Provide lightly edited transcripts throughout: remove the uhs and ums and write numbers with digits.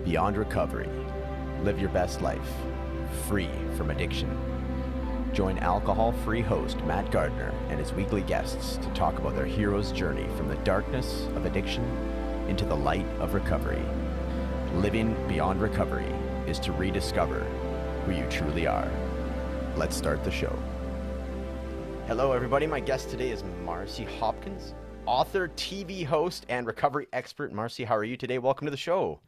beyond recovery. Live your best life, free from addiction. Join alcohol-free host Matt Gardner and his weekly guests to talk about their hero's journey from the darkness of addiction into the light of recovery. Living beyond recovery is to rediscover who you truly are. Let's start the show. Hello, everybody. My guest today is MARCI Hopkins, author, TV host, and recovery expert. MARCI, how are you today? Welcome to the show.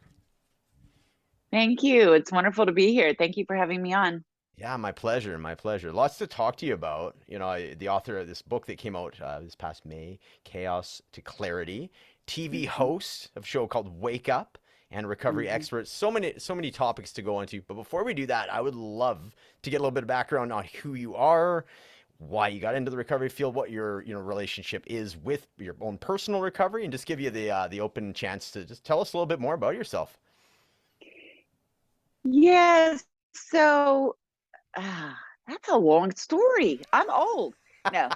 Thank you. It's wonderful to be here. Thank you for having me on. Yeah, my pleasure. My pleasure. Lots to talk to you about. You know, the author of this book that came out this past May, Chaos to Clarity, TV host of a show called Wake Up, and recovery expert. So many topics to go into. But before we do that, I would love to get a little bit of background on who you are, why you got into the recovery field, what your relationship is with your own personal recovery, and just give you the open chance to just tell us a little bit more about yourself. Yes. So that's a long story. I'm old. No.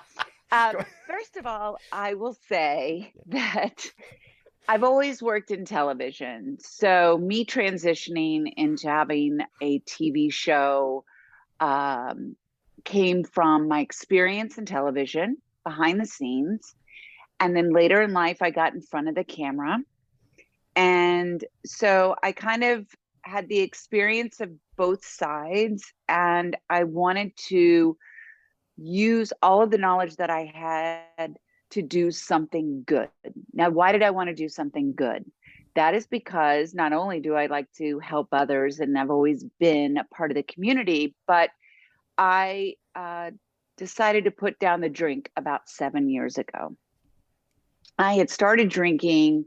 First of all, I will say that I've always worked in television. So me transitioning into having a TV show came from my experience in television, behind the scenes. And then later in life, I got in front of the camera. And so I kind of had the experience of both sides, and I wanted to use all of the knowledge that I had to do something good. Now, why did I want to do something good? That is because not only do I like to help others, and I've always been a part of the community, but I decided to put down the drink about 7 years ago. I had started drinking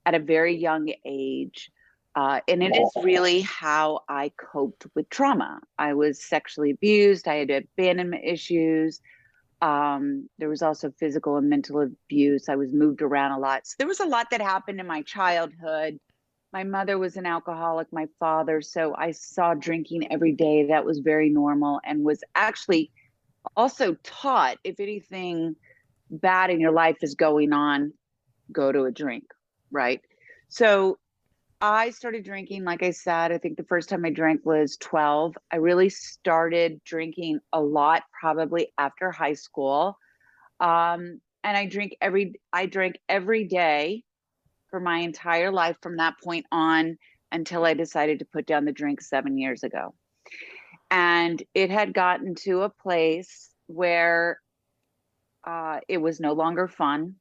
at a very young age. And it is really how I coped with trauma. I was sexually abused. I had abandonment issues. There was also physical and mental abuse. I was moved around a lot. So there was a lot that happened in my childhood. My mother was an alcoholic, my father. So I saw drinking every day. That was very normal, and was actually also taught, if anything bad in your life is going on, go to a drink, right? So I started drinking, like I said, I think the first time I drank was 12. I really started drinking a lot, probably after high school. And I drank every day for my entire life from that point on, until I decided to put down the drink 7 years ago. And it had gotten to a place where it was no longer fun.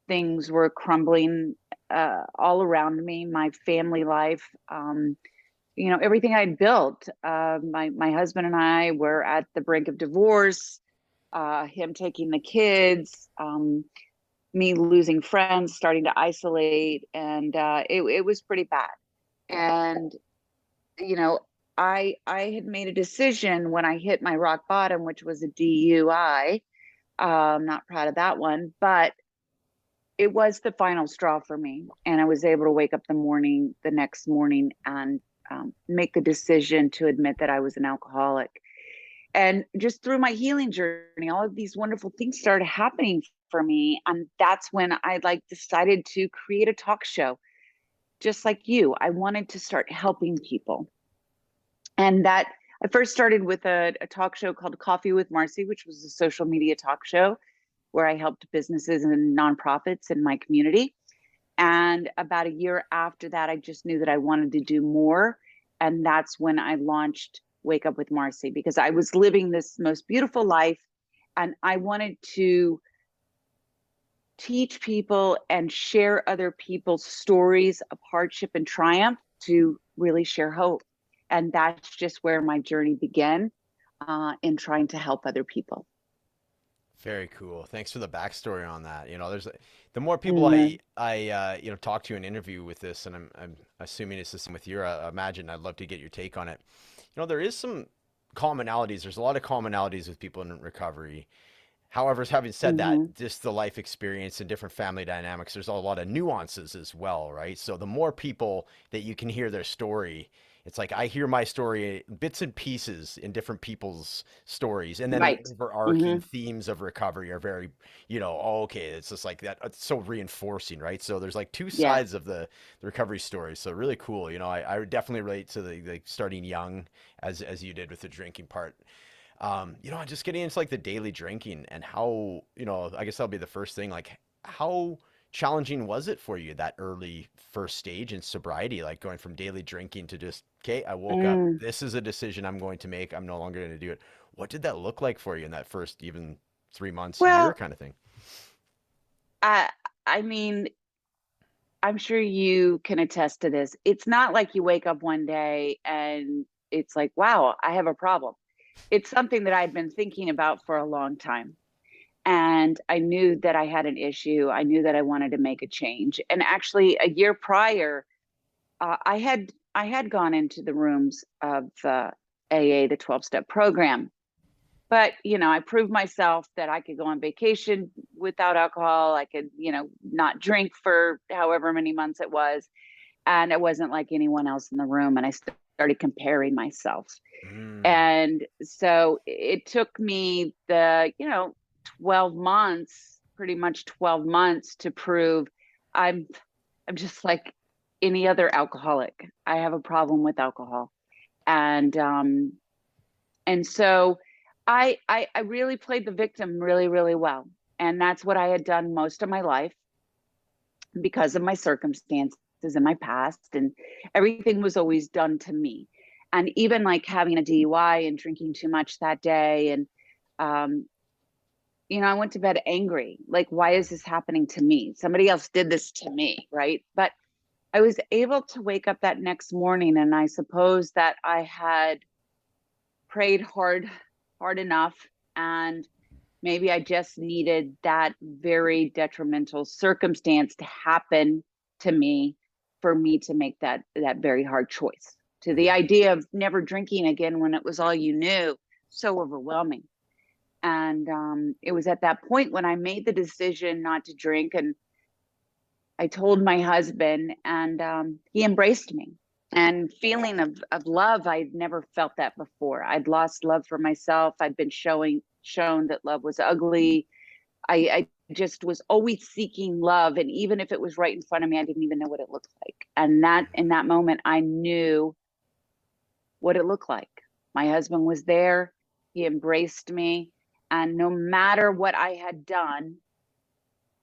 Things were crumbling all around me, my family life, everything I'd built. My husband and I were at the brink of divorce, him taking the kids, me losing friends, starting to isolate, and it was pretty bad. And, I had made a decision when I hit my rock bottom, which was a DUI. I'm not proud of that one, but it was the final straw for me. And I was able to wake up the next morning and make the decision to admit that I was an alcoholic. And just through my healing journey, all of these wonderful things started happening for me. And that's when I decided to create a talk show. Just like you, I wanted to start helping people. And that I first started with a talk show called Coffee with MARCI, which was a social media talk show where I helped businesses and nonprofits in my community. And about a year after that, I just knew that I wanted to do more. And that's when I launched Wake Up with MARCI, because I was living this most beautiful life, and I wanted to teach people and share other people's stories of hardship and triumph to really share hope. And that's just where my journey began in trying to help other people. Very cool. Thanks for the backstory on that. The more people I talk to in interview with this, and I'm assuming it's the same with you. I imagine I'd love to get your take on it. There is some commonalities. There's a lot of commonalities with people in recovery. However, having said that, just the life experience and different family dynamics, there's a lot of nuances as well, right? So the more people that you can hear their story, it's like I hear my story bits and pieces in different people's stories, and then the Right. overarching Hmm. themes of recovery are very, oh, okay, it's just like that. It's so reinforcing, right? So there's like two Yeah. sides of the recovery story. So really cool. I would definitely relate to the starting young as you did with the drinking part. Just getting into like the daily drinking and how, I guess that'll be the first thing. Like, how challenging was it for you that early first stage in sobriety, like going from daily drinking to just, okay, I woke up, Mm. this is a decision I'm going to make. I'm no longer going to do it. What did that look like for you in that first even 3 months, year Well, kind of thing? I I mean, I'm sure you can attest to this. It's not like you wake up one day and it's like, wow, I have a problem. It's something that I've been thinking about for a long time. And I knew that I had an issue. I knew that I wanted to make a change. And actually, a year prior, I had gone into the rooms of AA, the 12-step program. But I proved myself that I could go on vacation without alcohol. I could, not drink for however many months it was, and it wasn't like anyone else in the room. And I started comparing myself. Mm. And so it took me the 12 months, pretty much 12 months, to prove i'm I'm just like any other alcoholic. I have a problem with alcohol. And so I really played the victim really, really well. And that's what I had done most of my life because of my circumstances in my past, and everything was always done to me. And even like having a DUI and drinking too much that day, and um I went to bed angry, like, why is this happening to me? Somebody else did this to me, right? But I was able to wake up that next morning, and I suppose that I had prayed hard enough, and maybe I just needed that very detrimental circumstance to happen to me for me to make that very hard choice. To the Mm. idea of never drinking again when it was all you knew, so overwhelming. And it was at that point when I made the decision not to drink, and I told my husband, and he embraced me. And feeling of love, I'd never felt that before. I'd lost love for myself. I'd been shown that love was ugly. I just was always seeking love, and even if it was right in front of me, I didn't even know what it looked like. And that in that moment, I knew what it looked like. My husband was there. He embraced me, and no matter what I had done,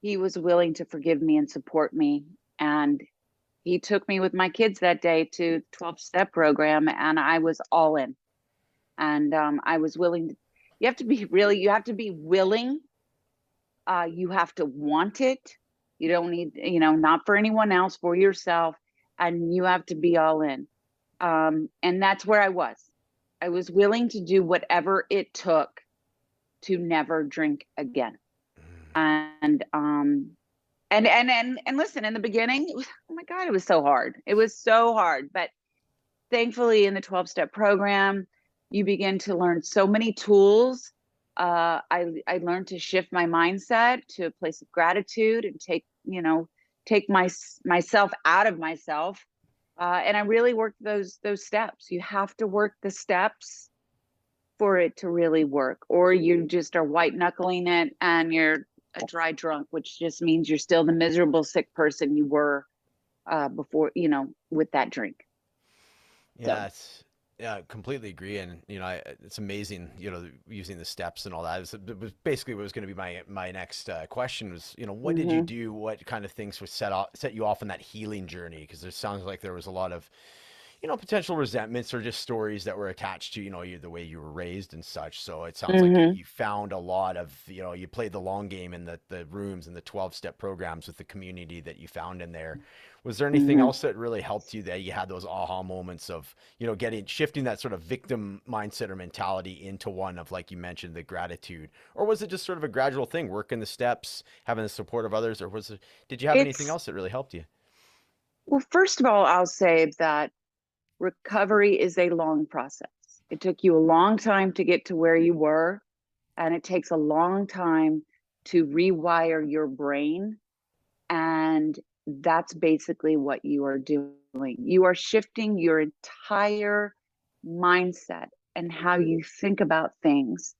he was willing to forgive me and support me. And he took me with my kids that day to 12-step program, and I was all in. And I was willing to, you have to be willing. You have to want it. You don't need, not for anyone else, for yourself. And you have to be all in. And that's where I was. I was willing to do whatever it took to never drink again. And listen, in the beginning, it was, oh my God, it was so hard. It was so hard. But thankfully, in the 12-step program, you begin to learn so many tools. I learned to shift my mindset to a place of gratitude and take myself out of myself. And I really worked those steps. You have to work the steps for it to really work, or you just are white knuckling it and you're a dry drunk, which just means you're still the miserable sick person you were before, with that drink. So. Yeah, yeah, I completely agree, and it's amazing. Using the steps and all that. It was basically what was going to be my next question was, what did you Hmm. do? What kind of things would set you off on that healing journey? Because it sounds like there was a lot of, potential resentments or just stories that were attached to, the way you were raised and such. So it sounds like Hmm. you found a lot of, you played the long game in the rooms and the 12-step programs with the community that you found in there. Was there anything Hmm. else that really helped you that you had those aha moments of, shifting that sort of victim mindset or mentality into one of, like you mentioned, the gratitude? Or was it just sort of a gradual thing, working the steps, having the support of others? Or did you have anything It's else that really helped you? Well, first of all, I'll say that recovery is a long process. It took you a long time to get to where you were, and it takes a long time to rewire your brain. And that's basically what you are doing You are shifting your entire mindset and how you think about things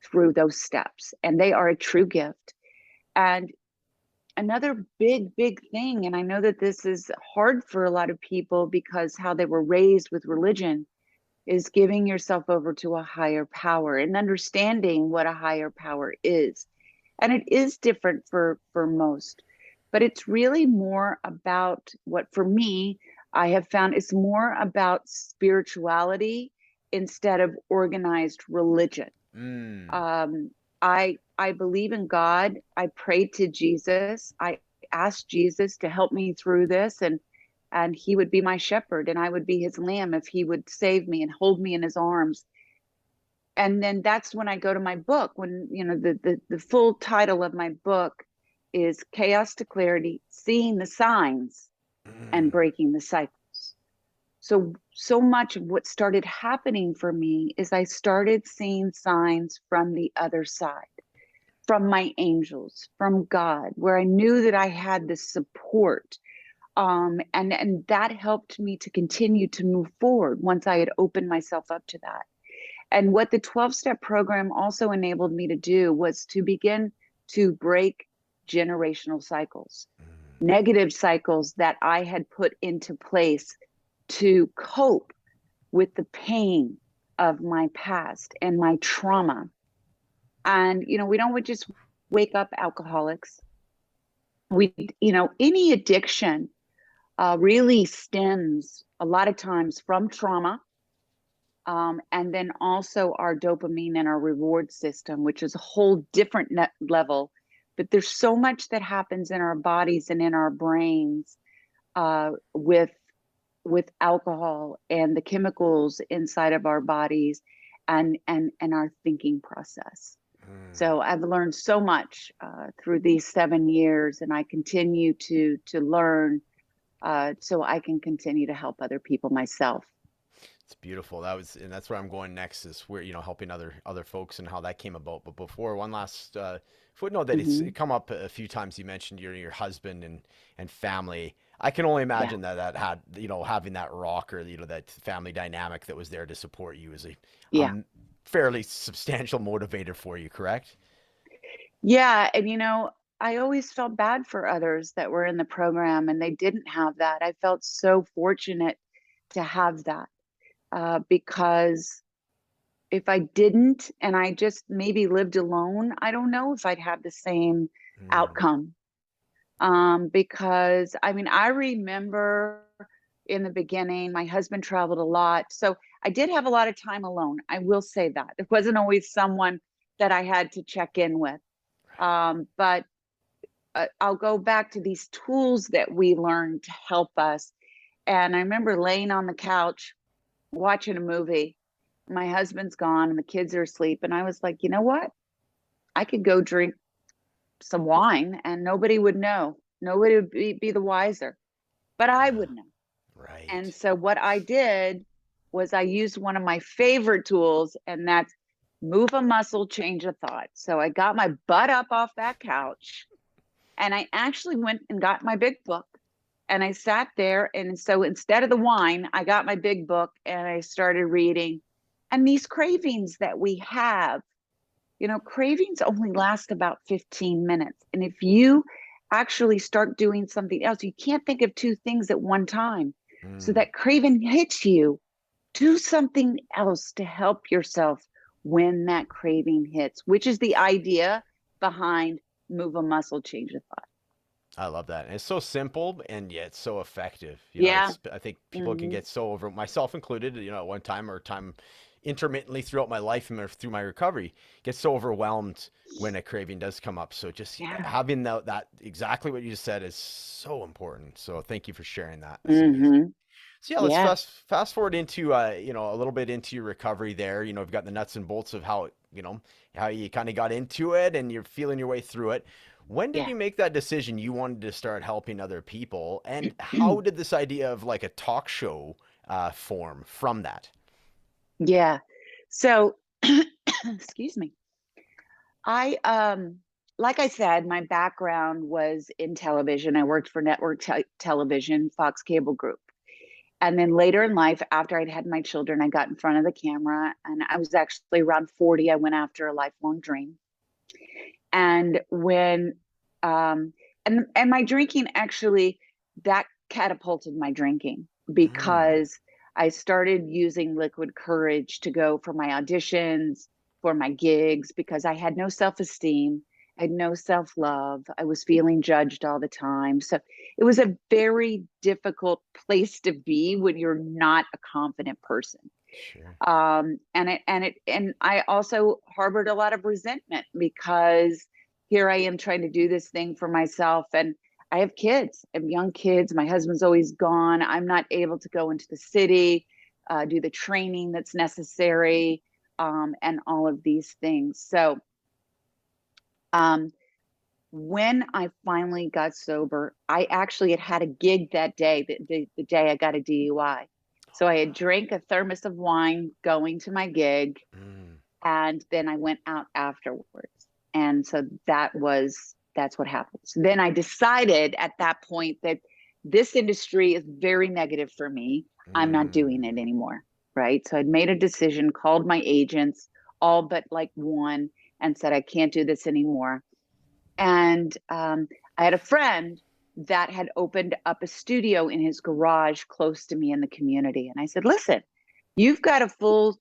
through those steps. And they are a true gift. And another big, big thing, and I know that this is hard for a lot of people because how they were raised with religion, is giving yourself over to a higher power and understanding what a higher power is. And it is different for most, but it's really more about what, for me, I have found it's more about spirituality instead of organized religion. I believe in God. I prayed to Jesus. I asked Jesus to help me through this, and he would be my shepherd, and I would be his lamb if he would save me and hold me in his arms. And then that's when I go to my book, when, you know, the full title of my book is Chaos to Clarity: Seeing the Signs and Breaking the Cycles. So much of what started happening for me is I started seeing signs from the other side, from my angels, from God, where I knew that I had the support. And that helped me to continue to move forward once I had opened myself up to that. And what the 12-step program also enabled me to do was to begin to break generational cycles, negative cycles that I had put into place to cope with the pain of my past and my trauma. And, you know, we don't just wake up alcoholics. Any addiction really stems a lot of times from trauma. And then also our dopamine and our reward system, which is a whole different level. But there's so much that happens in our bodies and in our brains with alcohol and the chemicals inside of our bodies and our thinking process. So I've learned so much through these 7 years, and I continue to learn so I can continue to help other people myself. It's beautiful. And that's where I'm going next, is where, helping other folks and how that came about. But before, one last footnote that it's come up a few times. You mentioned your husband and family. I can only imagine that had, having that rock, or, that family dynamic that was there to support you is a fairly substantial motivator for you, correct? Yeah. And, I always felt bad for others that were in the program and they didn't have that. I felt so fortunate to have that. Because if I didn't, and I just maybe lived alone, I don't know if I'd have the same outcome. Because I remember in the beginning, my husband traveled a lot. So I did have a lot of time alone. I will say that. It wasn't always someone that I had to check in with. But I'll go back to these tools that we learned to help us. And I remember laying on the couch watching a movie. My husband's gone and the kids are asleep. And I was like, you know what? I could go drink some wine and nobody would know. Nobody would be the wiser, but I would know. Right. And so what I did was I used one of my favorite tools, and that's move a muscle, change a thought. So I got my butt up off that couch and I actually went and got my big book. And I sat there, and so instead of the wine, I got my big book and I started reading. And these cravings that we have, cravings only last about 15 minutes. And if you actually start doing something else, you can't think of two things at one time. So that craving hits you, do something else to help yourself when that craving hits, which is the idea behind move a muscle, change a thought. I love that. And it's so simple and yet so effective. I think people can get so over, myself included, at one time or time intermittently throughout my life and through my recovery, get so overwhelmed when a craving does come up. So just having that exactly what you just said is so important. So thank you for sharing that. So let's fast forward into, a little bit into your recovery there. We've got the nuts and bolts of how you kind of got into it and you're feeling your way through it. When did you make that decision you wanted to start helping other people? And how did this idea of like a talk show form from that? Yeah. So, excuse me. Like I said, my background was in television. I worked for network television, Fox Cable Group. And then later in life, after I'd had my children, I got in front of the camera, and I was actually around 40. I went after a lifelong dream. And when, and my drinking actually, that catapulted my drinking, because I started using liquid courage to go for my auditions, for my gigs, because I had no self-esteem. I had no self-love. I was feeling judged all the time. So it was a very difficult place to be when you're not a confident person. Sure. And I also harbored a lot of resentment, because here I am trying to do this thing for myself, and I have kids. I have young kids. My husband's always gone. I'm not able to go into the city, do the training that's necessary, and all of these things. So when I finally got sober, I actually had a gig that day, the day I got a DUI. So I had drank a thermos of wine going to my gig, and then I went out afterwards. And so that's what happened. So then I decided at that point that this industry is very negative for me. I'm not doing it anymore, right? So I'd made a decision, called my agents, all but like one, and said, I can't do this anymore. And I had a friend that had opened up a studio in his garage close to me in the community. And I said, listen, you've got a full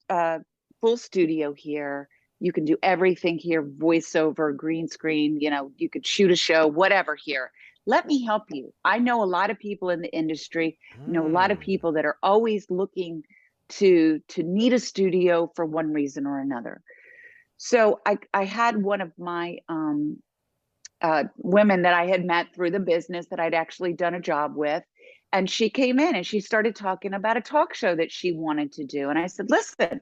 studio here. You can do everything here, voiceover, green screen, you could shoot a show, whatever here. Let me help you. I know a lot of people in the industry, a lot of people that are always looking to need a studio for one reason or another. So I had one of my women that I had met through the business that I'd actually done a job with. And she came in and she started talking about a talk show that she wanted to do. And I said, listen,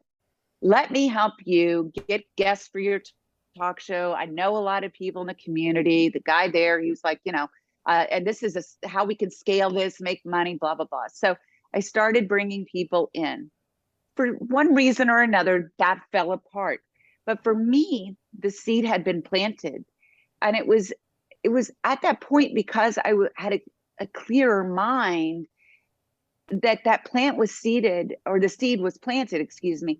let me help you get guests for your talk show. I know a lot of people in the community. The guy there, he was like, and this is how we can scale this, make money, blah, blah, blah. So I started bringing people in. For one reason or another, that fell apart. But for me, the seed had been planted. And it was at that point, because I had a clearer mind, that plant was seeded, or the seed was planted, excuse me.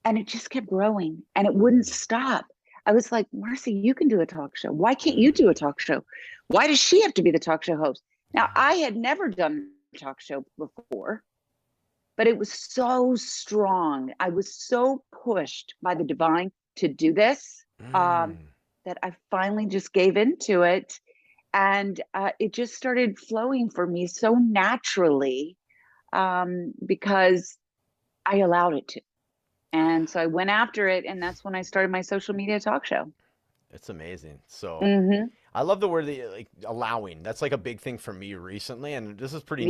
And it just kept growing and it wouldn't stop. I was like, Marcy, you can do a talk show. Why can't you do a talk show? Why does she have to be the talk show host? Now, I had never done a talk show before, but it was so strong. I was so pushed by the divine to do this, that I finally just gave into it. And it just started flowing for me so naturally, because I allowed it to. And so I went after it, and that's when I started my social media talk show. It's amazing. So I love the word that like allowing. That's like a big thing for me recently, and this is pretty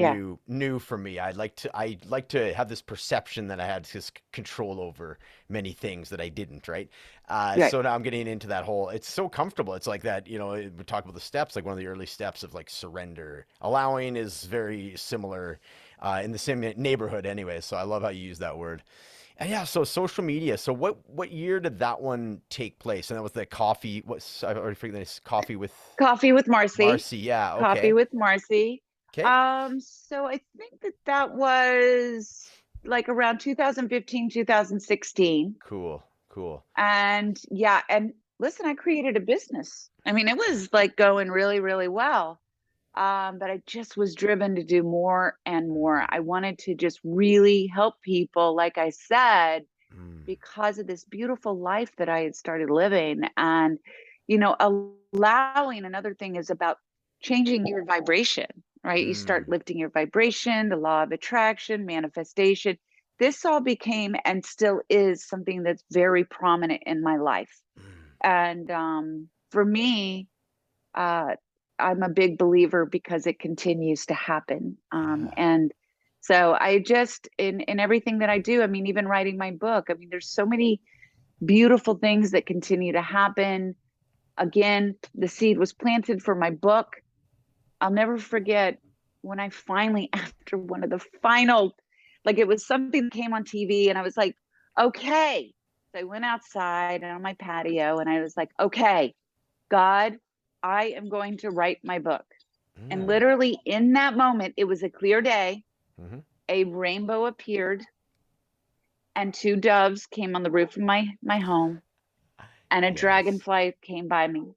new for me. I like to have this perception that I had this control over many things that I didn't, right? So now I'm getting into that whole, it's so comfortable. It's like that, we talk about the steps, like one of the early steps of like surrender. Allowing is very similar in the same neighborhood anyway. So I love how you use that word. And yeah, so social media. So what year did that one take place? And that was the coffee. I already forget this. Coffee with Marcy. Marcy, yeah. Okay. Coffee with Marcy. Okay. So I think that was like around 2015, 2016. Cool. And yeah, and listen, I created a business. I mean, it was like going really, really well. But I just was driven to do more and more. I wanted to just really help people, like I said, because of this beautiful life that I had started living. And, allowing, another thing is about changing your vibration, right? You start lifting your vibration, the law of attraction, manifestation. This all became and still is something that's very prominent in my life. And for me, I'm a big believer because it continues to happen. And so I just, in everything that I do, I mean, even writing my book, I mean, there's so many beautiful things that continue to happen. Again, the seed was planted for my book. I'll never forget when I finally, after one of the final, like it was something that came on TV and I was like, okay. So I went outside and on my patio and I was like, okay, God, I am going to write my book. And literally in that moment, it was a clear day. Mm-hmm. a rainbow appeared and two doves came on the roof of my home, and a Yes. dragonfly came by me.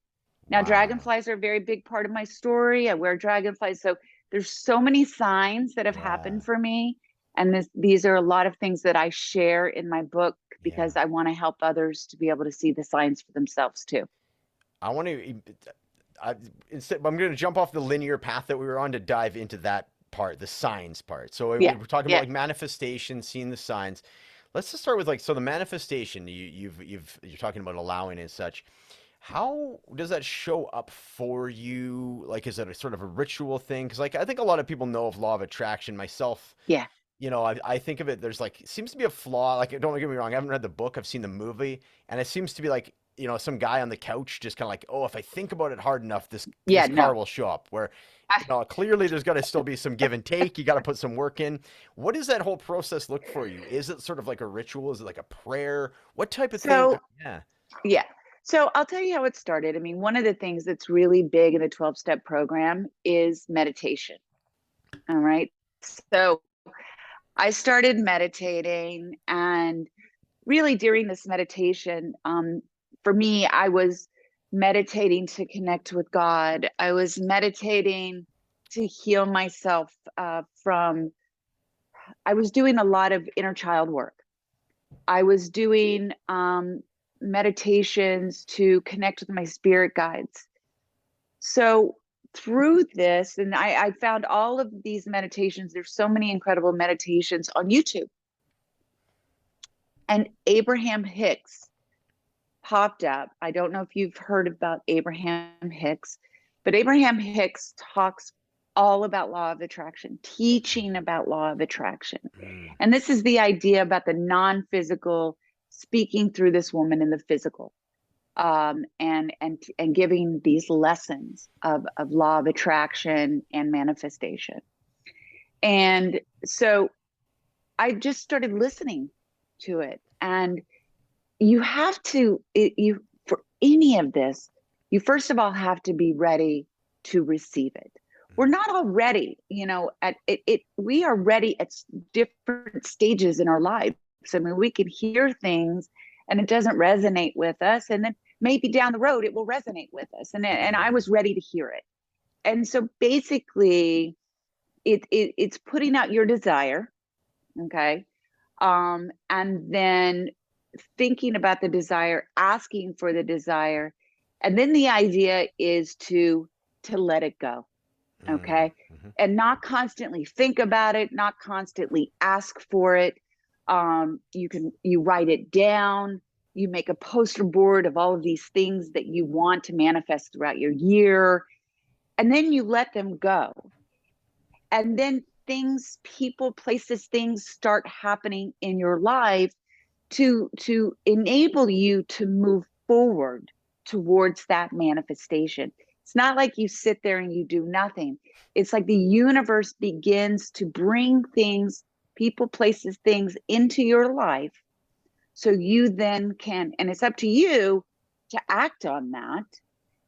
Now, Wow. dragonflies are a very big part of my story. I wear dragonflies. So there's so many signs that have Yeah. happened for me. And these are a lot of things that I share in my book because Yeah. I want to help others to be able to see the signs for themselves too. I want to. I'm going to jump off the linear path that we were on to dive into that part, the signs part. So Yeah. we're talking about Yeah. like manifestation, seeing the signs. Let's just start with like so the manifestation. You're talking about allowing and such. How does that show up for you? Like, is it a sort of a ritual thing? Because like I think a lot of people know of law of attraction. Myself, Yeah. I think of it, there's like, seems to be a flaw. Like, don't get me wrong, I haven't read the book, I've seen the movie, and it seems to be like, some guy on the couch just kind of like, oh, if I think about it hard enough, Yeah. this car No. will show up. Where, I, clearly there's got to still be some give and take. You got to put some work in. What does that whole process look for you? Is it sort of like a ritual? Is it like a prayer? What type of thing? so, Yeah. yeah. So I'll tell you how it started. I mean, one of the things that's really big in the 12-step program is meditation. All right. So I started meditating, and really during this meditation, for me, I was meditating to connect with God. I was meditating to heal myself I was doing a lot of inner child work. I was doing meditations to connect with my spirit guides. So through this, and I found all of these meditations, there's so many incredible meditations on YouTube. And Abraham Hicks popped up. I don't know if you've heard about Abraham Hicks, but Abraham Hicks talks all about law of attraction, teaching about law of attraction. Mm. And this is the idea about the non-physical speaking through this woman in the physical, and giving these lessons of law of attraction and manifestation. And so I just started listening to it. And you have to, for any of this, you first of all have to be ready to receive it. We're not all ready, at it. We are ready at different stages in our lives. I mean, we can hear things and it doesn't resonate with us. And then maybe down the road, it will resonate with us. And I was ready to hear it. And so basically it's putting out your desire. Okay. And then thinking about the desire, asking for the desire. And then the idea is to let it go. Okay. Mm-hmm. And not constantly think about it, not constantly ask for it. You write it down, you make a poster board of all of these things that you want to manifest throughout your year, and then you let them go. And then people, places, things start happening in your life to enable you to move forward towards that manifestation. It's not like you sit there and you do nothing. It's like the universe begins to bring things, people, places, things into your life. So you then can, and it's up to you to act on that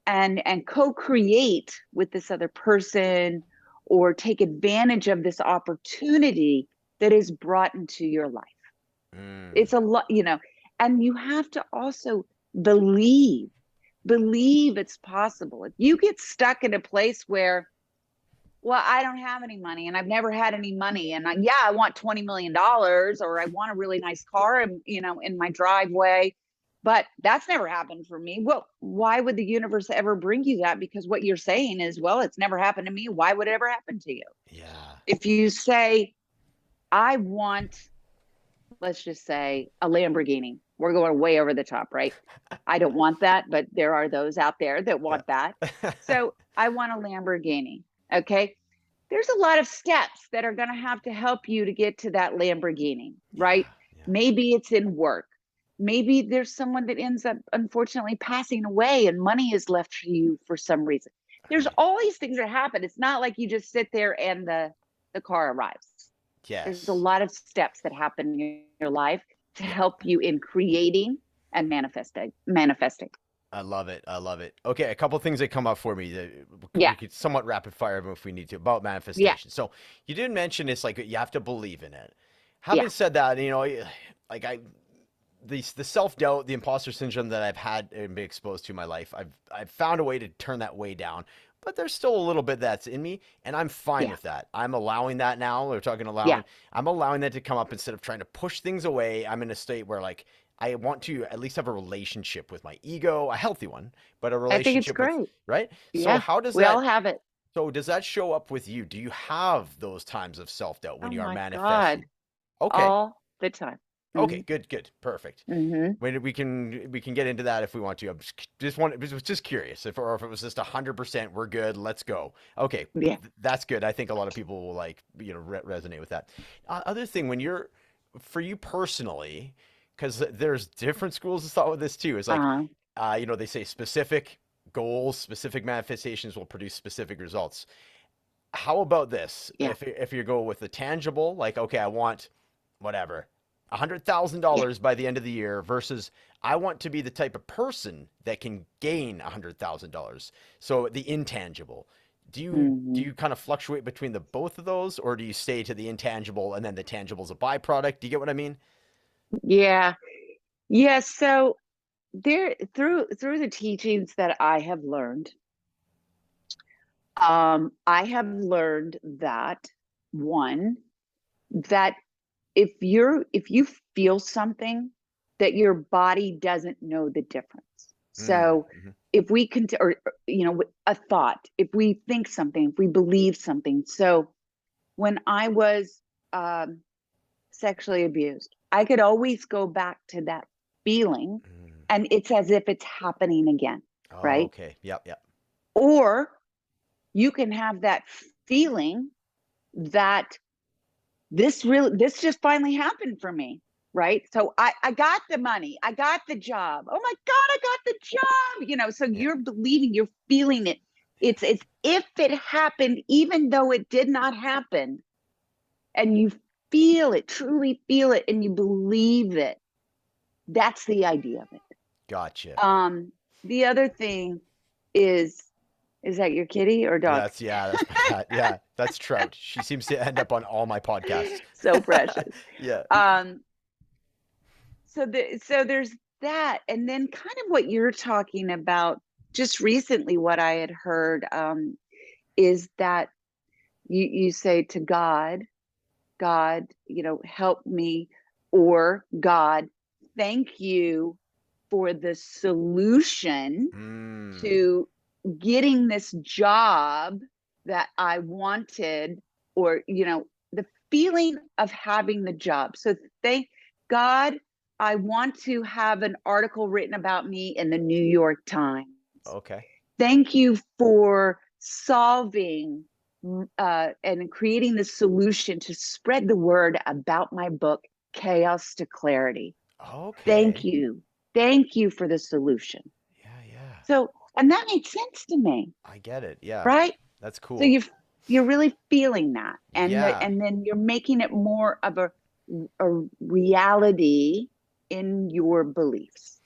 and co-create with this other person, or take advantage of this opportunity that is brought into your life. Mm. It's a lot, and you have to also believe it's possible. If you get stuck in a place where, well, I don't have any money and I've never had any money, and I want $20 million, or I want a really nice car, in my driveway, but that's never happened for me. Well, why would the universe ever bring you that? Because what you're saying is, well, it's never happened to me. Why would it ever happen to you? Yeah. If you say, I want, let's just say, a Lamborghini. We're going way over the top, right? I don't want that, but there are those out there that want that. So I want a Lamborghini. Okay. There's a lot of steps that are going to have to help you to get to that Lamborghini, right? Yeah. Maybe it's in work. Maybe there's someone that ends up unfortunately passing away and money is left for you for some reason. There's Right. all these things that happen. It's not like you just sit there and the car arrives. There's a Yes. lot of steps that happen in your life to Yeah. help you in creating and manifesting. I love it. I love it. Okay, a couple things that come up for me that we Yeah. could somewhat rapid fire them if we need to about Yeah. manifestation. So you did mention it's like you have to believe in it. Yeah. Having said that, like I the self doubt, the imposter syndrome that I've had and been exposed to in my life, I've found a way to turn that way down. But there's still a little bit that's in me, and I'm fine Yeah. with that. I'm allowing that now. We're talking Yeah. allowing. I'm allowing that to come up instead of trying to push things away. I'm in a state where like I want to at least have a relationship with my ego, a healthy one, but a I think it's relationship with, great. right? So Yeah. how does We all that have it. so does that show up with you? Do you have those times of self-doubt when Oh you are my God. manifesting? Okay. All the time. Okay, Hmm. good, good. Perfect. Hmm. When we can get into that if we want to. I'm just curious if it was just 100%, we're good, let's go. Okay, Yeah. that's good. I think a lot of people will like, resonate with that. Other thing when you're for you personally, because there's different schools of thought with this too. Is like, Uh-huh. they say specific goals, specific manifestations will produce specific results. How about this? Yeah. If you go with the tangible, like, okay, I want whatever, Yeah. $100,000 by the end of the year versus I want to be the type of person that can gain $100,000. So the intangible. Do Hmm. you kind of fluctuate between the both of those, or do you stay to the intangible and then the tangible is a byproduct? Do you get what I mean? Yeah. Yeah. So there through the teachings that I have learned, I have learned that one, that if you feel something, that your body doesn't know the difference. So Mm-hmm. if we can, or a thought, if we think something, if we believe something. So when I was um, sexually abused, I could always go back to that feeling, Mm. and it's as if it's happening again, Oh, right? okay. Yep, yep. Or you can have that feeling that this just finally happened for me, right? So I got the money, I got the job, oh my God, I got the job, so Yeah. you're believing, you're feeling it. It's as if it happened even though it did not happen, and you feel it, truly feel it, and you believe it. That's the idea of it. Gotcha. The other thing is that your kitty or dog? That's my cat. Yeah, that's Trout. She seems to end up on all my podcasts. So precious. Yeah. um so there's that, and then kind of what you're talking about just recently, what I had heard, is that you say to God, God, help me, or God, thank you for the solution Mm. to getting this job that I wanted, or the feeling of having the job. So thank God, I want to have an article written about me in the New York Times. Okay. Thank you for solving and creating the solution to spread the word about my book, Chaos to Clarity. Thank Okay. you. Thank you for the solution. Yeah, yeah. So, and that made sense to me, I get it. Yeah. right? That's So cool. you're really feeling that, Yeah. and then you're making it more of a reality in your beliefs.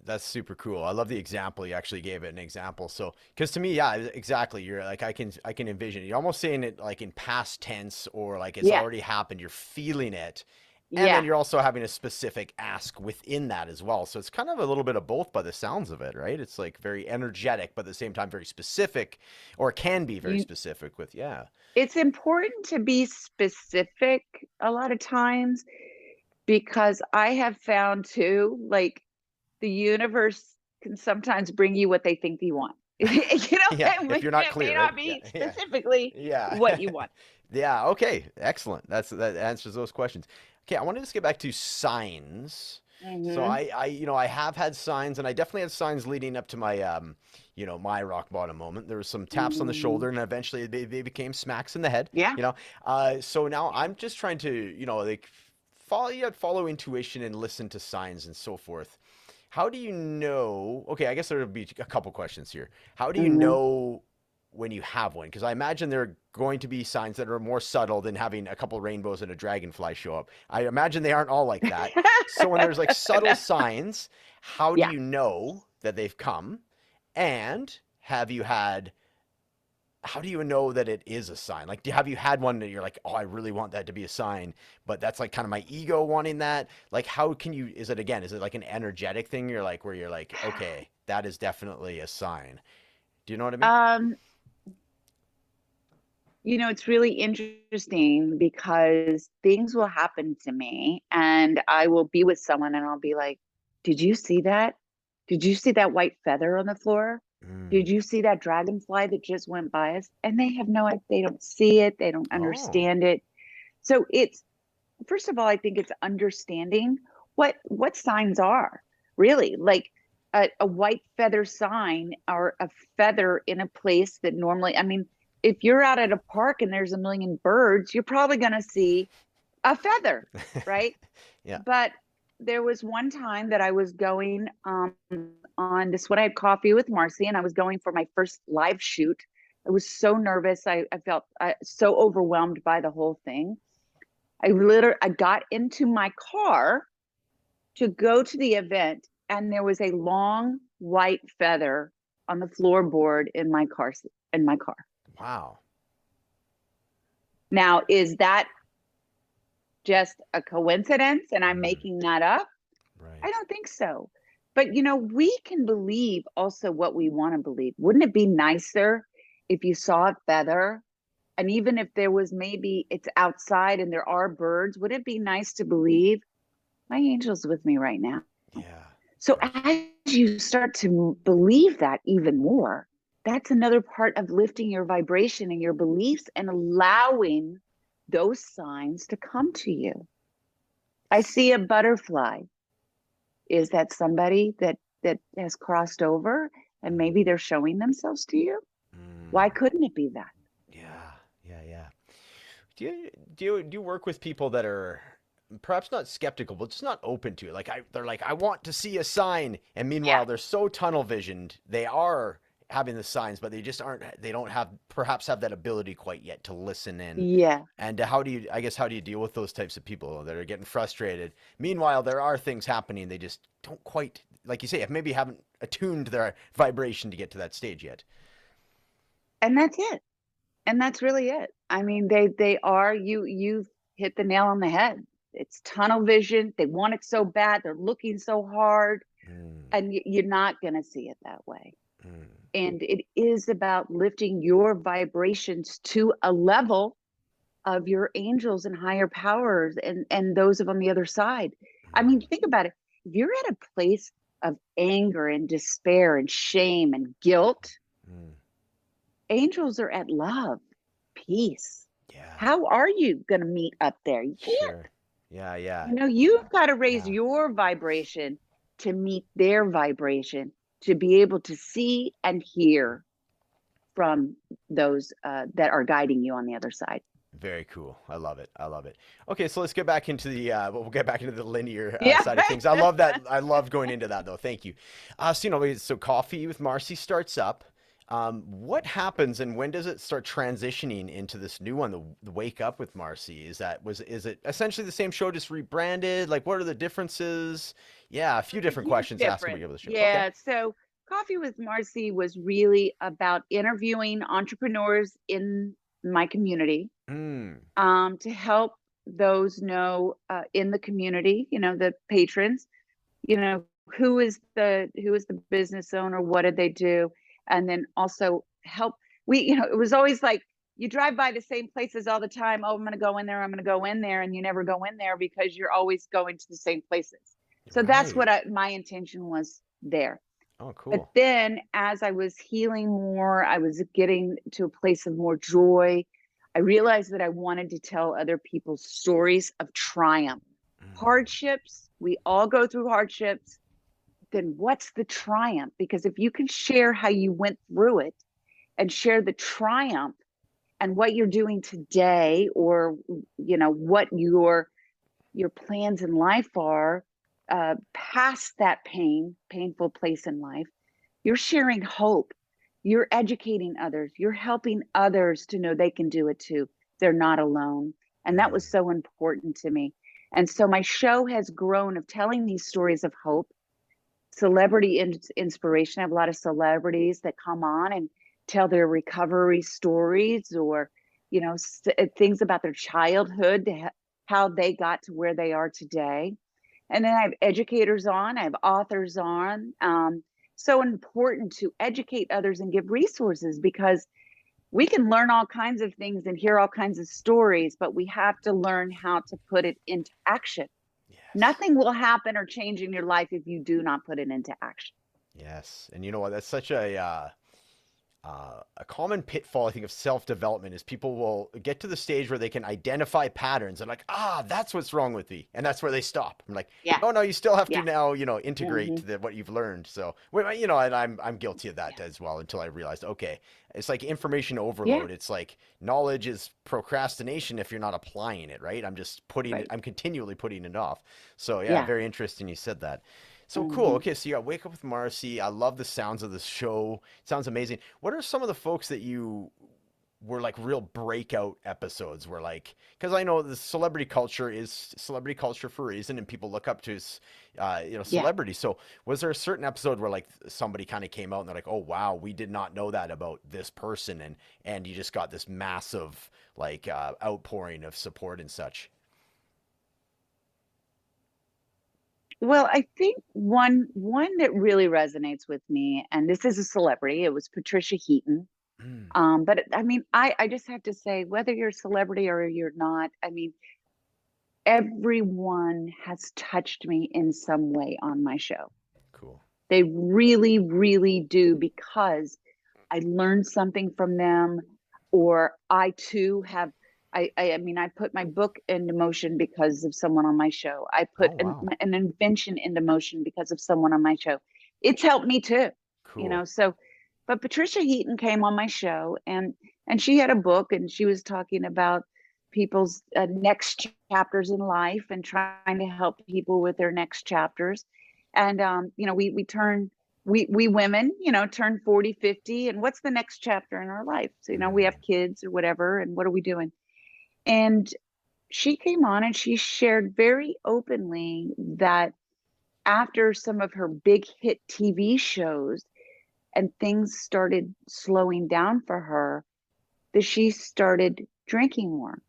That's super cool. I love the example you actually gave it an example. So, because to me, yeah, exactly. You're like I can envision it. You're almost saying it like in past tense or like it's Yeah, already happened. You're feeling it, and then yeah. you're also having a specific ask within that as well. So it's kind of a little bit of both by the sounds of it, right? It's like very energetic, but at the same time very specific, or it can be very You, specific with yeah. it's important to be specific a lot of times, because I have found too, like, the universe can sometimes bring you what they think you want. Yeah, if you're not It may clear, right? not Yeah, be yeah, specifically yeah, what you want. yeah. Okay, excellent. That answers those questions. Okay, I wanted to just get back to signs. So Hmm. I have had signs, and I definitely had signs leading up to my, my rock bottom moment. There was some taps on the Hmm. shoulder, and eventually they became smacks in the head. Yeah. So now I'm just trying to, like follow intuition and listen to signs and so forth. How do you know? Okay, I guess there would be a couple questions here. How do you Hmm. know when you have one? Because I imagine there are going to be signs that are more subtle than having a couple rainbows and a dragonfly show up. I imagine they aren't all like that. So when there's like subtle signs, how do Yeah. you know that they've come? And have you had, how do you know that it is a sign? Like, have you had one that you're like, oh, I really want that to be a sign, but that's like kind of my ego wanting that? Like, how can you, is it like an energetic thing? You're like, where you're like, okay, that is definitely a sign. Do you know what I mean? It's really interesting because things will happen to me and I will be with someone and I'll be like, did you see that? Did you see that white feather on the floor? Did you see that dragonfly that just went by us? And they have no idea. They don't see it. They don't Oh, understand it. So it's, first of all, I think it's understanding what signs are really like a white feather sign or a feather in a place that normally, I mean, if you're out at a park and there's a million birds, you're probably going to see a feather, right? yeah. But there was one time that I was going on this when I had coffee with Marcy and I was going for my first live shoot. I was so nervous. I felt so overwhelmed by the whole thing. I got into my car to go to the event and there was a long white feather on the floorboard in my car. Wow. Now, is that just a coincidence and I'm making that up? Right. I don't think so. But we can believe also what we want to believe. Wouldn't it be nicer if you saw a feather? And even if there was, maybe it's outside and there are birds, would it be nice to believe my angel's with me right now? Yeah. So as you start to believe that even more, that's another part of lifting your vibration and your beliefs and allowing those signs to come to you. I see a butterfly. Is that somebody that has crossed over and maybe they're showing themselves to you? Why couldn't it be that? Yeah. Yeah. Yeah. Do you work with people that are perhaps not skeptical, but just not open to it? Like they're like, I want to see a sign, and meanwhile Yeah. they're so tunnel visioned. They are having the signs, but they just aren't. They don't have perhaps have that ability quite yet to listen in. Yeah. And how do you? I guess how do you deal with those types of people that are getting frustrated? Meanwhile, there are things happening. They just don't quite, like you say, if maybe haven't attuned their vibration to get to that stage yet. And that's it. And that's really it. I mean, they are, you've hit the nail on the head. It's tunnel vision. They want it so bad. They're looking so hard, Mm, and you're not going to see it that way. mm, And it is about lifting your vibrations to a level of your angels and higher powers and those of on the other side. I mean, mm, think about it. If you're at a place of anger and despair and shame and guilt, mm. angels are at love, peace. Yeah. How are you going to meet up there? You can't. Sure. Yeah. Yeah. You've got to raise Yeah. your vibration to meet their vibration, to be able to see and hear from those that are guiding you on the other side. Very cool. I love it. I love it. Okay, so let's get back into the we'll get back into the linear Yeah. side of things. I love that. I love going into that though. Thank you. So Coffee with Marcy starts up. What happens and when does it start transitioning into this new one, the Wake Up with Marcy? Is it essentially the same show just rebranded? Like, what are the differences? Yeah, a few There's a different huge questions to ask when we difference. go to the show. Okay. Yeah. So Coffee with Marcy was really about interviewing entrepreneurs in my community Mm. to help those know in the community, the patrons, you know, who is the business owner, what did they do, and then also help. It was always like you drive by the same places all the time. Oh, I'm going to go in there. I'm going to go in there, and you never go in there because you're always going to the same places. So that's Right. what my intention was there. Oh, But cool. then as I was healing more, I was getting to a place of more joy. I realized that I wanted to tell other people's stories of triumph. Mm. Hardships, we all go through hardships. Then what's the triumph? Because if you can share how you went through it and share the triumph and what you're doing today, or what your plans in life are, past that painful place in life, you're sharing hope. You're educating others. You're helping others to know they can do it too. They're not alone. And that was Mm. so important to me. And so my show has grown of telling these stories of hope, celebrity inspiration. I have a lot of celebrities that come on and tell their recovery stories, or, you know, things about their childhood, how they got to where they are today. And then I have educators on, I have authors on. So important to educate others and give resources, because we can learn all kinds of things and hear all kinds of stories, but we have to learn how to put it into action. Yes. Nothing will happen or change in your life if you do not put it into action. Yes. And you know what? That's such a common pitfall, I think, of self-development is people will get to the stage where they can identify patterns and like, that's what's wrong with me. And that's where they stop. I'm like, Yeah. no, you still have to Yeah. now, integrate what you've learned. So, and I'm guilty of that as well, until I realized, okay, it's like information overload. Yeah. It's like knowledge is procrastination if you're not applying it, right? I'm just I'm continually putting it off. So yeah, very interesting you said that. So cool. Okay, so you got Wake Up with Marci. I love the sounds of this show. It sounds amazing. What are some of the folks that you were like real breakout episodes where, like, because I know the celebrity culture is celebrity culture for a reason, and people look up to celebrities. So was there a certain episode where like somebody kind of came out and they're like, oh wow, we did not know that about this person, and you just got this massive like outpouring of support and such? Well, I think one that really resonates with me, and this is a celebrity, it was Patricia Heaton. But I mean, I just have to say, whether you're a celebrity or you're not, I mean, everyone has touched me in some way on my show. Cool. They really, really do, because I learned something from them, or I too have. I mean, I put my book into motion because of someone on my show. I put an invention into motion because of someone on my show. It's helped me too, Cool. So, but Patricia Heaton came on my show, and she had a book, and she was talking about people's next chapters in life and trying to help people with their next chapters. And we women, turn 40, 50, and what's the next chapter in our life? So, we have kids or whatever, and what are we doing? And she came on and she shared very openly that after some of her big hit TV shows and things started slowing down for her, that she started drinking more.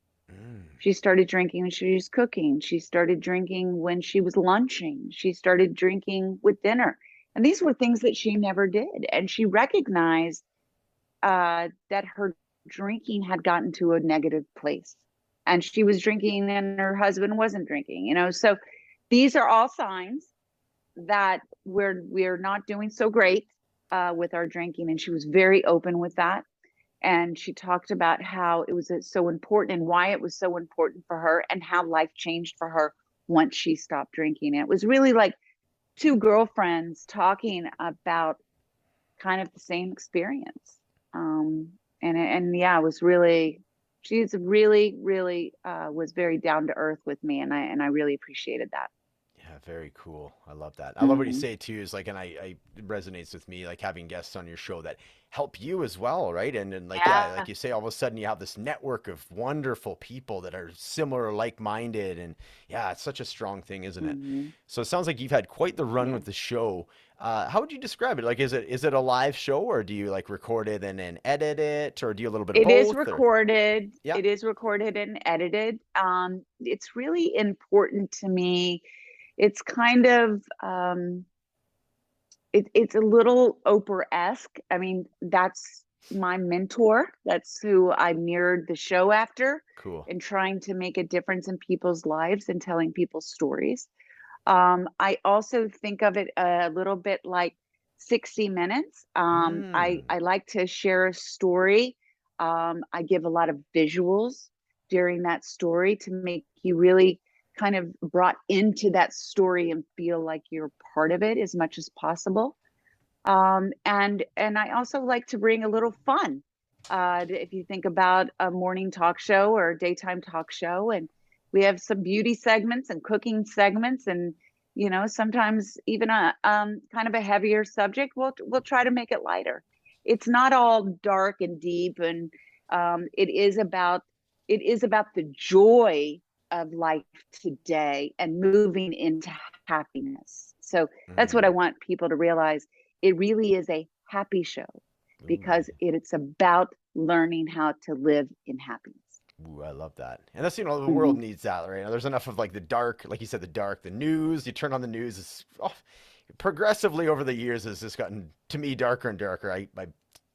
She started drinking when she was cooking. She started drinking when she was lunching. She started drinking with dinner. And these were things that she never did. And she recognized that her drinking had gotten to a negative place. And she was drinking and her husband wasn't drinking, So these are all signs that we're not doing so great with our drinking. And she was very open with that. And she talked about how it was so important and why it was so important for her, and how life changed for her once she stopped drinking. And it was really like two girlfriends talking about kind of the same experience. And yeah, it was really, she's really, really was very down to earth with me. And I really appreciated that. Yeah, very cool. I love that. I love what you say too, is like, and I it resonates with me, like having guests on your show that help you as well, right? And like, yeah, like you say, all of a sudden you have this network of wonderful people that are similar, like-minded, and yeah, it's such a strong thing, isn't it? So it sounds like you've had quite the run with the show. How would you describe it? Like, is it a live show, or do you like record it and then edit it, or do you a little bit of both? It is recorded. Yeah. It is recorded and edited. It's really important to me. It's kind of it's a little Oprah-esque. I mean, that's my mentor. That's who I mirrored the show after. Cool. And trying to make a difference in people's lives and telling people's stories. I also think of it a little bit like 60 Minutes. I like to share a story. I give a lot of visuals during that story to make you really kind of brought into that story and feel like you're part of it as much as possible. And I also like to bring a little fun. If you think about a morning talk show or a daytime talk show, and we have some beauty segments and cooking segments, and sometimes even a kind of a heavier subject. We'll try to make it lighter. It's not all dark and deep, and it is about the joy of life today and moving into happiness. So that's what I want people to realize. It really is a happy show because it's about learning how to live in happiness. Ooh, I love that. And that's, the world needs that, right? There's enough of like the dark, like you said, the news, you turn on the news, it's progressively over the years has just gotten, to me, darker and darker. I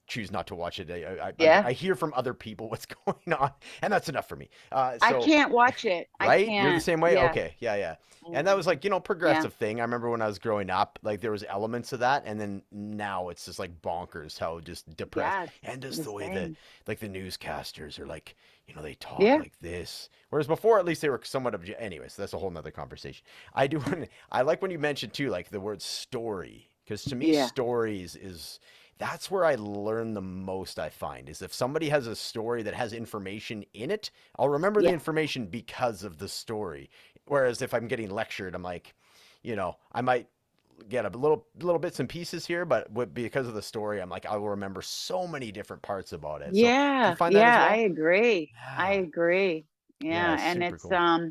choose not to watch it. I hear from other people what's going on, and that's enough for me. I can't watch it. Right? I can't. You're the same way? Yeah. Okay. Yeah. And that was like, progressive thing. I remember when I was growing up, like there was elements of that. And then now it's just like bonkers how just depressed. And just the way that the newscasters are like, they talk like this. Whereas before, at least they were somewhat anyways, that's a whole nother conversation. I like when you mentioned too, like the word story, because to me, stories that's where I learn the most, I find, is if somebody has a story that has information in it, I'll remember the information because of the story. Whereas if I'm getting lectured, I'm like, I might get a little bits and pieces here, but because of the story, I'm like, I will remember so many different parts about it. Yeah. So, do you find that as well? I agree. I agree. Yeah. And it's cool.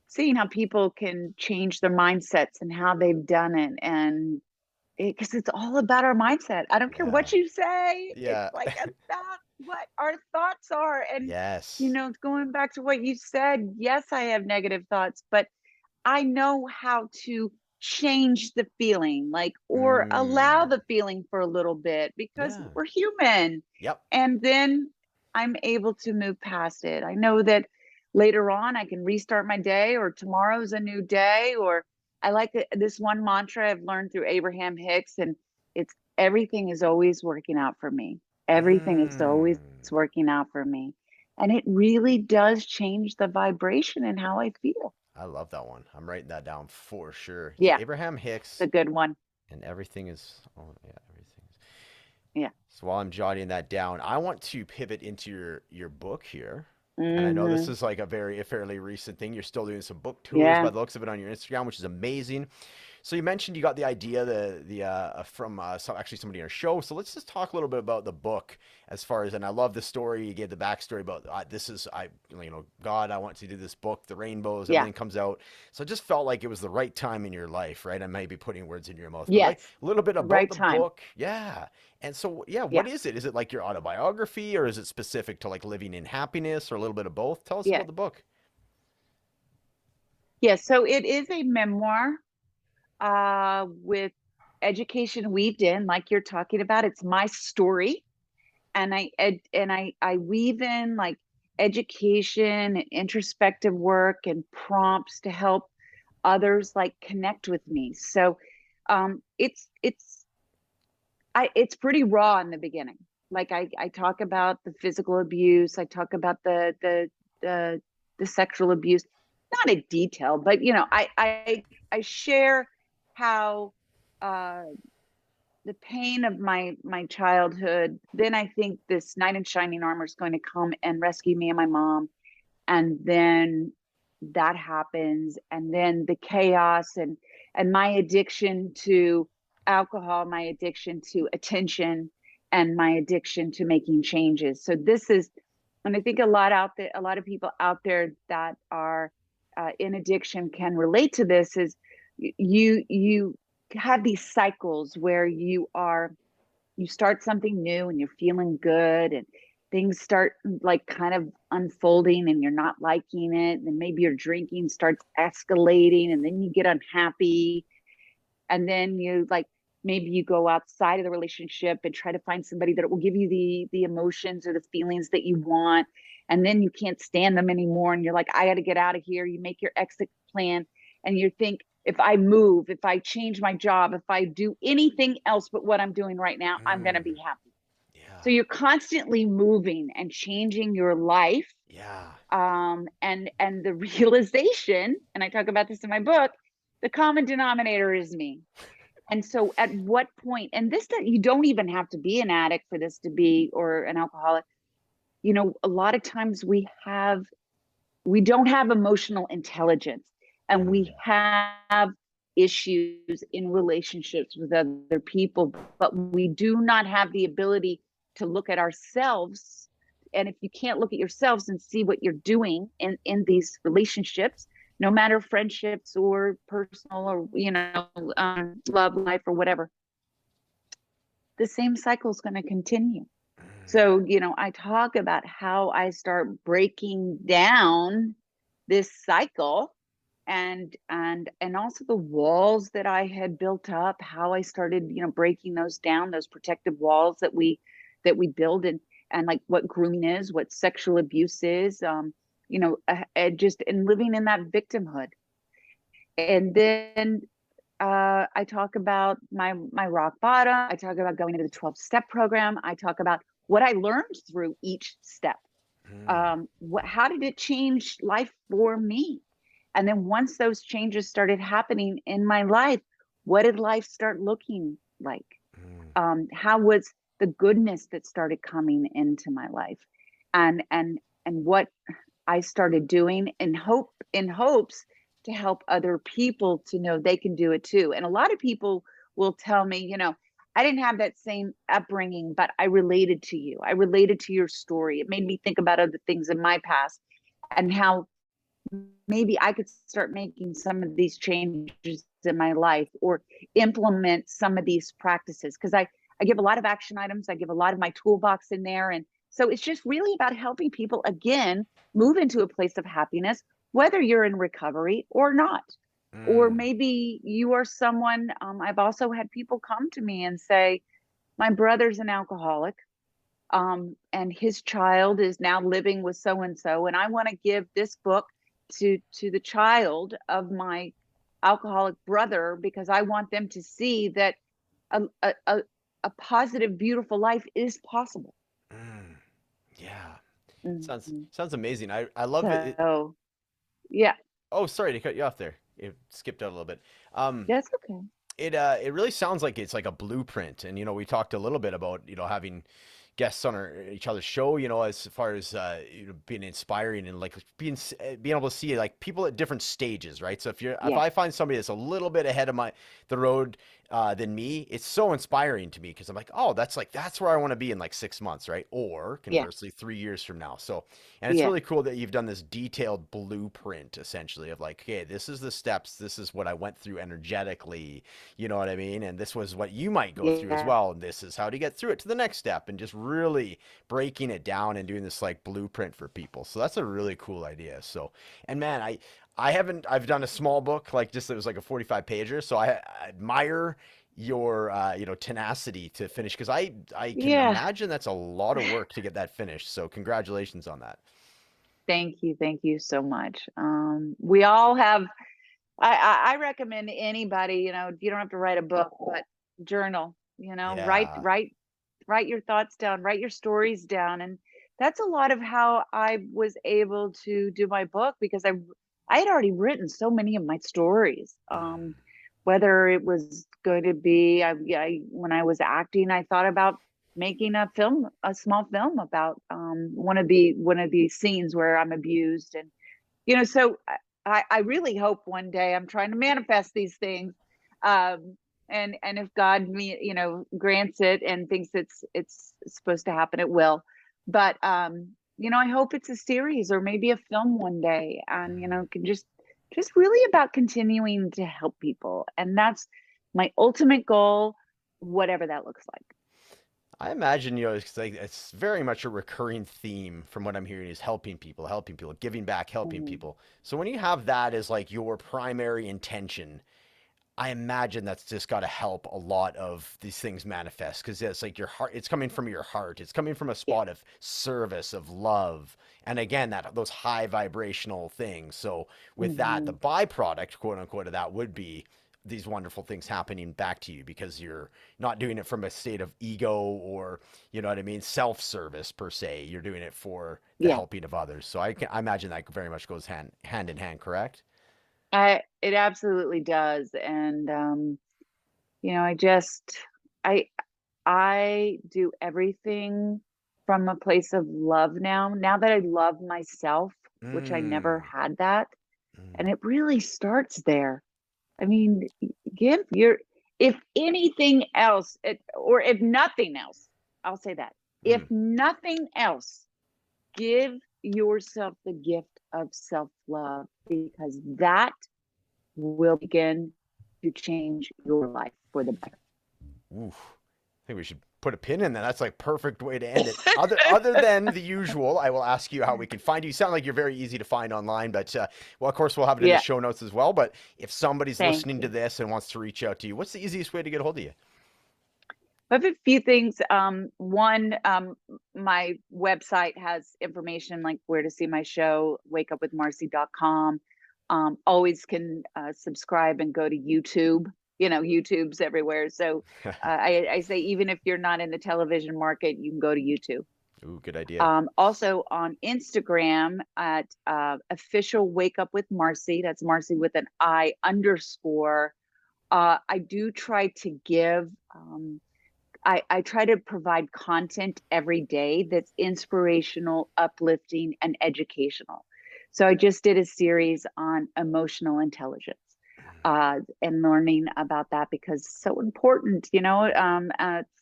Seeing how people can change their mindsets and how they've done it. And because it's all about our mindset. I don't care what you say. Yeah. It's like about what our thoughts are. And, yes. Going back to what you said, yes, I have negative thoughts, but I know how to change the feeling, or allow the feeling for a little bit because we're human. Yep. And then I'm able to move past it. I know that later on I can restart my day, or tomorrow's a new day, or I like this one mantra I've learned through Abraham Hicks, and it's everything is always working out for me. Everything is always working out for me. And it really does change the vibration and how I feel. I love that one. I'm writing that down for sure. Yeah. Abraham Hicks. It's a good one. And everything is, everything is. Yeah. So while I'm jotting that down, I want to pivot into your book here. And I know this is like a fairly recent thing. You're still doing some book tours by the looks of it on your Instagram, which is amazing. So you mentioned you got the idea from actually somebody on our show. So let's just talk a little bit about the book as far as, and I love the story. You gave the backstory about God, I want to do this book, the rainbows, everything comes out. So it just felt like it was the right time in your life, right? I might be putting words in your mouth. Yes. A little bit about right the time. book. Yeah. And so, what is it? Is it like your autobiography, or is it specific to like living in happiness, or a little bit of both? Tell us about the book. Yeah. So it is a memoir with education weaved in, like you're talking about. It's my story. And I weave in like education and introspective work and prompts to help others like connect with me. So it's pretty raw in the beginning. Like I talk about the physical abuse, I talk about the sexual abuse, not in detail, but I share how the pain of my childhood. Then I think this knight in shining armor is going to come and rescue me and my mom, and then that happens, and then the chaos and my addiction to alcohol, my addiction to attention, and my addiction to making changes. So this is, and I think a lot of people out there that are in addiction can relate to this, is you have these cycles where you start something new and you're feeling good, and things start like kind of unfolding and you're not liking it. And then maybe your drinking starts escalating, and then you get unhappy. And then maybe you go outside of the relationship and try to find somebody that will give you the emotions or the feelings that you want. And then you can't stand them anymore. And you're like, I got to get out of here. You make your exit plan and you think, if I move, if I change my job, if I do anything else but what I'm doing right now, I'm going to be happy. Yeah. So you're constantly moving and changing your life. Yeah. And the realization, and I talk about this in my book, the common denominator is me. And so at what point, and that you don't even have to be an addict for this to be, or an alcoholic. A lot of times we don't have emotional intelligence. And we have issues in relationships with other people, but we do not have the ability to look at ourselves. And if you can't look at yourselves and see what you're doing in these relationships, no matter friendships or personal or, love life or whatever, the same cycle is going to continue. So, I talk about how I start breaking down this cycle and also the walls that I had built up, how I started, breaking those down, those protective walls that we build, and like what grooming is, what sexual abuse is, just and living in that victimhood. And then I talk about my rock bottom. I talk about going into the 12-step program. I talk about what I learned through each step. How did it change life for me? And then once those changes started happening in my life, what did life start looking like? How was the goodness that started coming into my life? And what I started doing in hopes to help other people to know they can do it too. And a lot of people will tell me, I didn't have that same upbringing, but I related to you. I related to your story. It made me think about other things in my past and how maybe I could start making some of these changes in my life or implement some of these practices. Because I give a lot of action items. I give a lot of my toolbox in there. And so it's just really about helping people, again, move into a place of happiness, whether you're in recovery or not. Or maybe you are someone, I've also had people come to me and say, my brother's an alcoholic, and his child is now living with so-and-so, and I want to give this book to the child of my alcoholic brother because I want them to see that a positive, beautiful life is possible. Yeah. Mm-hmm. Sounds amazing. I love it. So, yeah. Oh, sorry to cut you off there. It skipped out a little bit. That's okay. It really sounds like it's like a blueprint. And we talked a little bit about having guests on each other's show, as far as being inspiring and like being able to see like people at different stages, right? So if I find somebody that's a little bit ahead of the road than me, it's so inspiring to me because I'm like, oh, that's where I want to be in like 6 months, right? Or conversely, 3 years from now. So, and it's really cool that you've done this detailed blueprint essentially of like, okay, this is the steps, this is what I went through energetically, you know what I mean? And this was what you might go through as well, and this is how to get through it to the next step, and just really breaking it down and doing this like blueprint for people. So that's a really cool idea. So, and man, I've done a small book, like just, it was like a 45 pager. So I admire your, tenacity to finish. Cause I can imagine that's a lot of work to get that finished. So congratulations on that. Thank you. Thank you so much. We all have, I recommend anybody, you don't have to write a book, but journal, Yeah. write your thoughts down, write your stories down. And that's a lot of how I was able to do my book because I had already written so many of my stories. Whether it was going to be, when I was acting, I thought about making a small film about one of these scenes where I'm abused. And, so I really hope one day, I'm trying to manifest these things. And if God grants it and thinks it's supposed to happen, it will. But I hope it's a series or maybe a film one day, and can just really about continuing to help people, and that's my ultimate goal, whatever that looks like. I imagine, it's very much a recurring theme from what I'm hearing is helping people, giving back, helping people. So when you have that as like your primary intention, I imagine that's just got to help a lot of these things manifest because it's like your heart, it's coming from your heart. It's coming from a spot of service, of love. And again, those high vibrational things. So with that, the byproduct, quote unquote, of that would be these wonderful things happening back to you because you're not doing it from a state of ego or, you know what I mean, self-service per se. You're doing it for the helping of others. So I imagine that very much goes hand in hand, correct? It absolutely does. And I do everything from a place of love now that I love myself, which I never had that. And it really starts there. I mean, if anything else, or if nothing else, I'll say that. If nothing else, give yourself the gift of self-love, because that will begin to change your life for the better. Oof. I think we should put a pin in that. That's like perfect way to end it. Other than the usual, I will ask you how we can find you. You sound like you're very easy to find online, but well, of course, we'll have it in the Yeah, show notes as well. But if somebody's thank listening to you. this and wants to reach out to you, what's the easiest way to get a hold of you? I have a few things. One, my website has information like where to see my show, wakeupwithmarci.com. Always can subscribe and go to YouTube. You know, YouTube's everywhere. So I say, even if you're not in the television market, you can go to YouTube. Ooh, good idea. Also on Instagram at official Wake Up with Marci. That's Marci with an I underscore. I do try to give. I try to provide content every day that's inspirational, uplifting, and educational. So I just did a series on emotional intelligence and learning about that, because it's so important,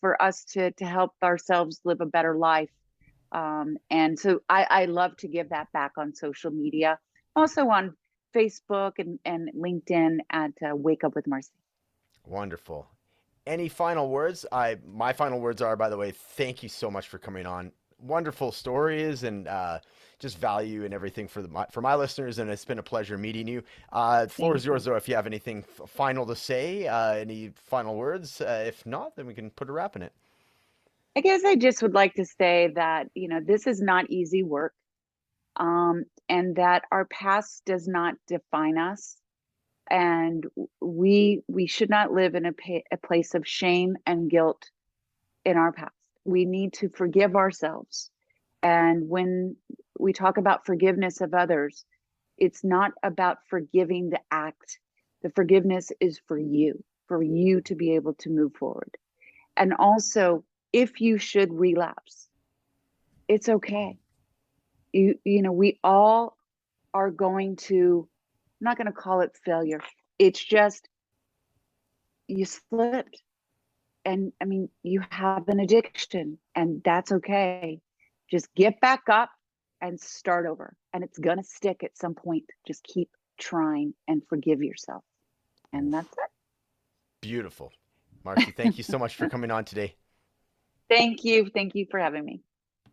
for us to help ourselves live a better life. And so I love to give that back on social media, also on Facebook and LinkedIn at Wake Up with Marci. Wonderful. Any final words? My final words are, by the way, thank you so much for coming on. Wonderful stories and just value and everything for my listeners, and it's been a pleasure meeting you. The floor is Thank yours, you. though, if you have anything final to say, any final words. If not, then we can put a wrap in it. I guess I just would like to say that, this is not easy work, and that our past does not define us. And we should not live in a place of shame and guilt in our past. We need to forgive ourselves. And when we talk about forgiveness of others, it's not about forgiving the act. The forgiveness is for you to be able to move forward. And also, if you should relapse, it's okay. We all are going to, I'm not going to call it failure. It's just, you slipped. And I mean, you have an addiction, and that's okay. Just get back up and start over. And it's going to stick at some point. Just keep trying and forgive yourself. And Oof. that's it. Beautiful. Marci, thank you so much for coming on today. Thank you. Thank you for having me.